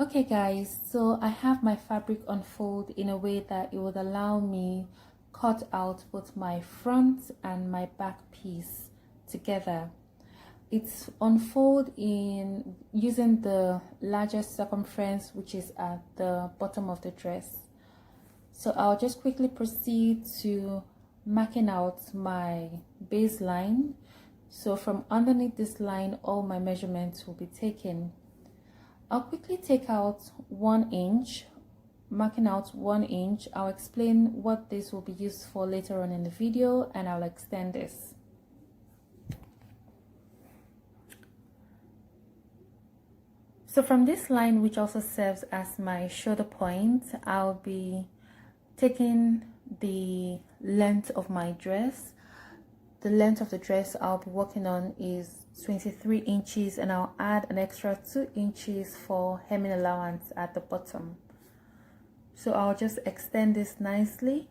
Okay guys, so I have my fabric unfold in a way that it would allow me cut out both my front and my back piece together. It's unfold in using the largest circumference, which is at the bottom of the dress. So I'll just quickly proceed to marking out my baseline. So from underneath this line, all my measurements will be taken. I'll quickly take out 1 inch, marking out 1 inch. I'll explain what this will be used for later on in the video, and I'll extend this. So from this line, which also serves as my shoulder point, I'll be taking the length of my dress. The length of the dress I'll be working on is 23 inches, and I'll add an extra 2 inches for hemming allowance at the bottom. So I'll just extend this nicely.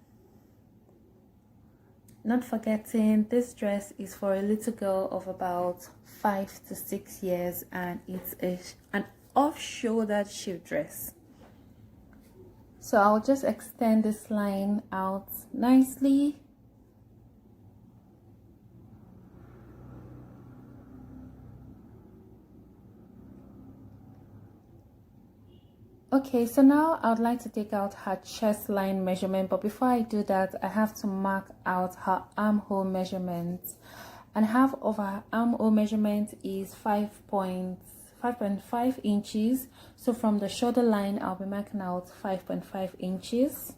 Not forgetting, this dress is for a little girl of about 5 to 6 years, and it's an off-shouldered shift dress. So I'll just extend this line out nicely. Okay, so now I'd like to take out her chest line measurement, but before I do that, I have to mark out her armhole measurement. And half of her armhole measurement is 5.5 inches. So from the shoulder line, I'll be marking out 5.5 inches.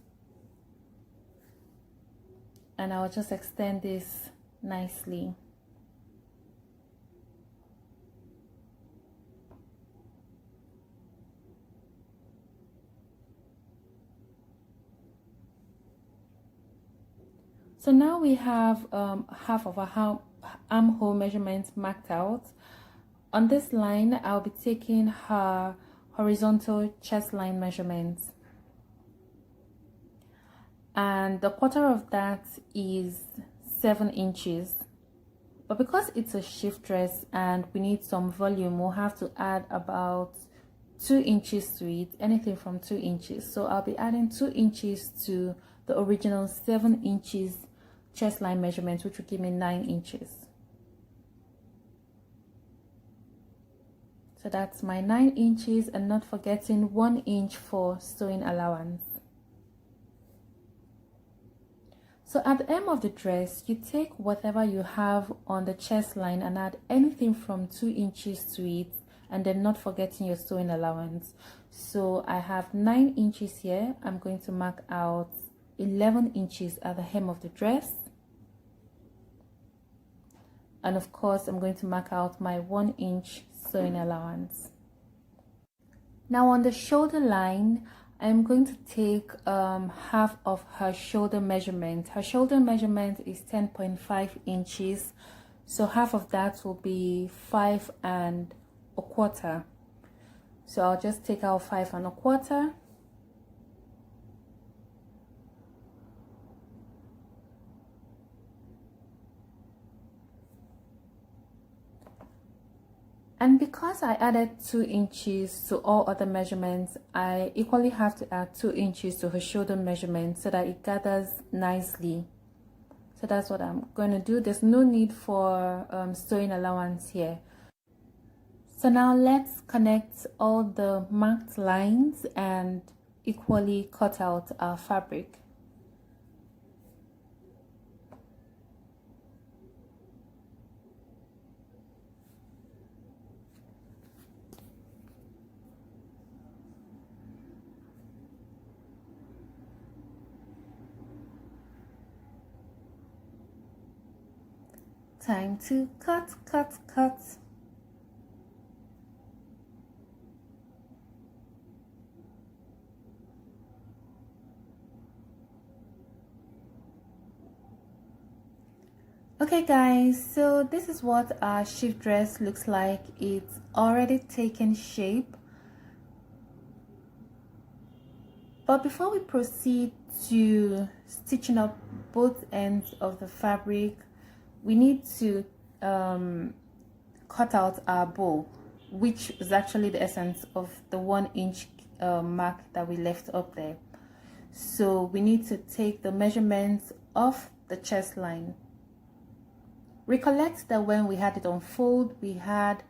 And I'll just extend this nicely. So now we have half of our armhole measurements marked out. On this line, I'll be taking her horizontal chest line measurements. And the quarter of that is 7 inches. But because it's a shift dress and we need some volume, we'll have to add about 2 inches to it, anything from 2 inches. So I'll be adding 2 inches to the original 7 inches chest line measurement, which will give me 9 inches. So that's my 9 inches, and not forgetting 1 inch for sewing allowance. So at the hem of the dress, you take whatever you have on the chest line and add anything from 2 inches to it, and then not forgetting your sewing allowance. So I have 9 inches here. I'm going to mark out 11 inches at the hem of the dress. And of course, I'm going to mark out my 1 inch sewing allowance. Now on the shoulder line, I'm going to take half of her shoulder measurement. Her shoulder measurement is 10.5 inches. So half of that will be 5 1/4. So I'll just take out 5 1/4. And because I added 2 inches to all other measurements, I equally have to add 2 inches to her shoulder measurement so that it gathers nicely. So that's what I'm going to do. There's no need for sewing allowance here. So now let's connect all the marked lines and equally cut out our fabric. Time to cut. Okay guys, so this is what our shift dress looks like. It's already taken shape. But before we proceed to stitching up both ends of the fabric, we need to cut out our bow. which is actually the essence of the 1 inch mark that we left up there. So we need to take the measurements of the chest line. Recollect that when we had it on fold, we have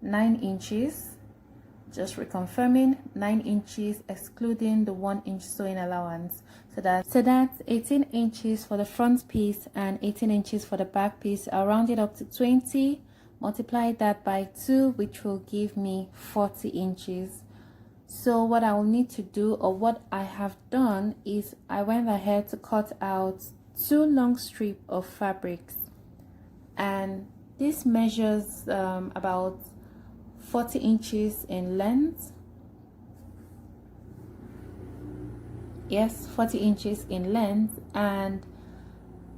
9 inches. Just reconfirming, 9 inches excluding the 1 inch sewing allowance. So that's 18 inches for the front piece and 18 inches for the back piece. I'll round it up to 20, multiply that by 2, which will give me 40 inches. So what I will need to do, or what I have done, is I went ahead to cut out 2 long strips of fabrics, and this measures about 40 inches in length. Yes, 40 inches in length, and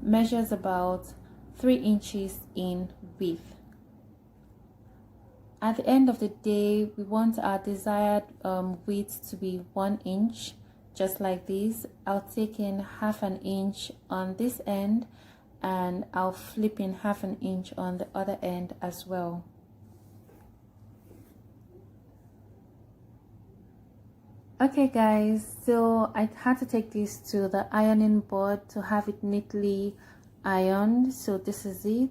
measures about 3 inches in width. At the end of the day, we want our desired width to be 1 inch, just like this. I'll take in ½ an inch on this end, and I'll flip in ½ an inch on the other end as well. Okay guys, so I had to take this to the ironing board to have it neatly ironed. So this is it.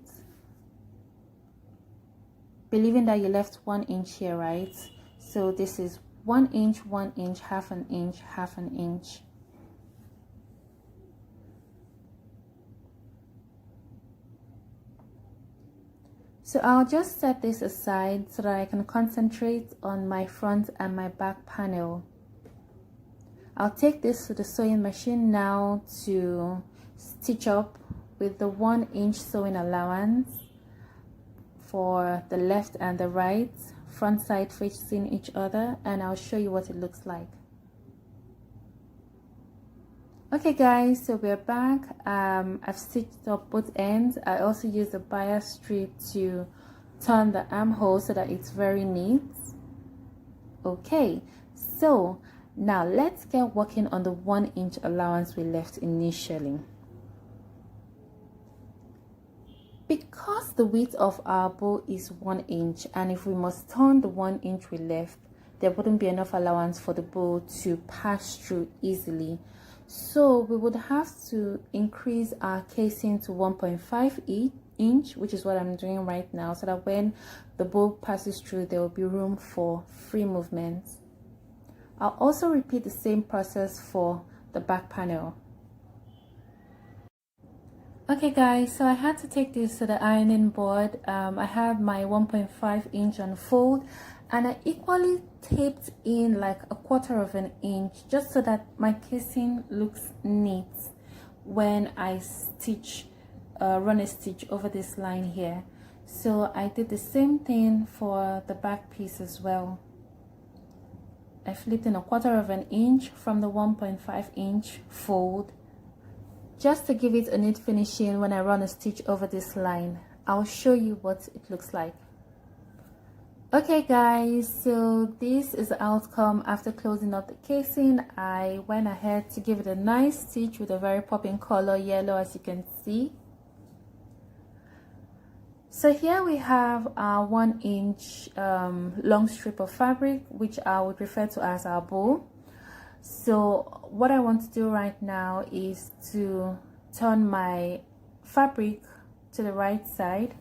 Believing that you left 1 inch here, right? So this is 1 inch, 1 inch, ½ an inch, ½ an inch. So I'll just set this aside so that I can concentrate on my front and my back panel. I'll take this to the sewing machine now to stitch up with the 1 inch sewing allowance for the left and the right, front side facing each other, and I'll show you what it looks like. Okay guys, so we're back. I've stitched up both ends. I also used a bias strip to turn the armhole so that it's very neat. Okay, so now let's get working on the 1 inch allowance we left initially. Because the width of our bow is 1 inch, and if we must turn the 1 inch we left, there wouldn't be enough allowance for the bow to pass through easily. So we would have to increase our casing to 1.5 inch, which is what I'm doing right now, so that when the bow passes through, there will be room for free movement. I'll also repeat the same process for the back panel. Okay guys, so I had to take this to the ironing board. I have my 1.5 inch on fold, and I equally taped in like 1/4 inch just so that my casing looks neat when I stitch, run a stitch over this line here. So I did the same thing for the back piece as well. I flipped in 1/4 inch from the 1.5 inch fold just to give it a neat finishing when I run a stitch over this line. I'll show you what it looks like. Okay guys, so this is the outcome after closing up the casing. I went ahead to give it a nice stitch with a very popping color, yellow, as you can see. So here we have our 1 inch long strip of fabric, which I would refer to as our bow. So what I want to do right now is to turn my fabric to the right side.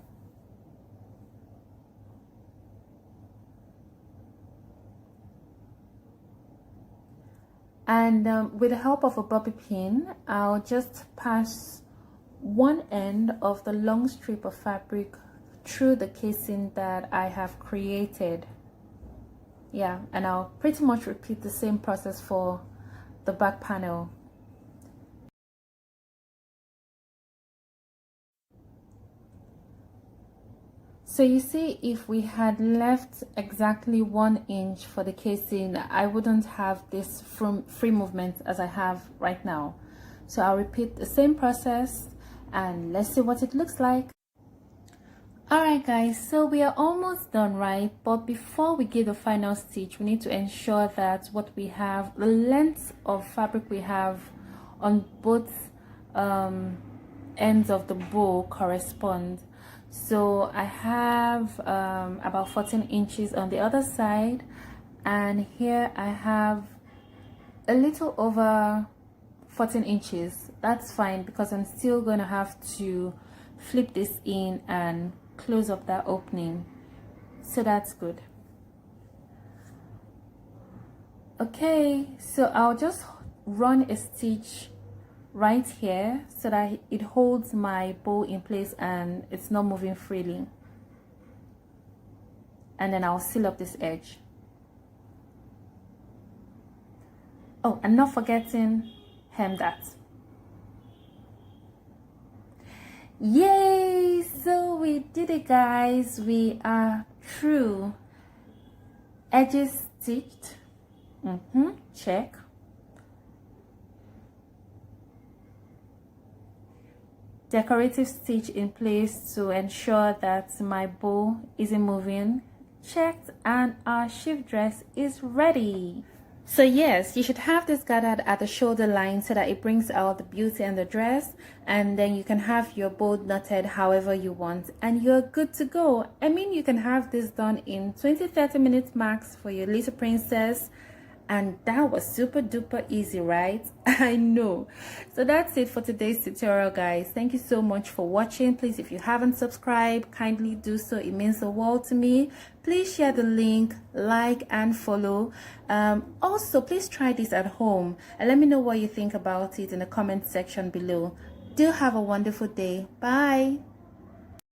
And with the help of a bobby pin, I'll just pass one end of the long strip of fabric through the casing that I have created. Yeah, and I'll pretty much repeat the same process for the back panel. So you see, if we had left exactly 1 inch for the casing, I wouldn't have this free movement as I have right now. So I'll repeat the same process and let's see what it looks like. Alright guys, so we are almost done, right? But before we give the final stitch, we need to ensure that what we have, the length of fabric we have on both ends of the bow correspond. So I have about 14 inches on the other side, and here I have a little over 14 inches. That's fine because I'm still gonna have to flip this in and close up that opening, so that's good. Okay, so I'll just run a stitch right here so that it holds my bow in place and it's not moving freely, and then I'll seal up this edge. Oh, and not forgetting hem that. Yay! So we did it, guys. We are through. Edges stitched. Check. Decorative stitch in place to ensure that my bow isn't moving. Checked, and our shift dress is ready. So yes, you should have this gathered at the shoulder line so that it brings out the beauty in the dress, and then you can have your bow knotted however you want and you're good to go. I mean, you can have this done in 20-30 minutes max for your little princess, and that was super duper easy, right? I know. So that's it for today's tutorial, guys. Thank you so much for watching. Please, if you haven't subscribed, kindly do so. It means the world to me. Please share the link, like and follow. Also, please try this at home and let me know what you think about it in the comment section below. Do have a wonderful day. Bye.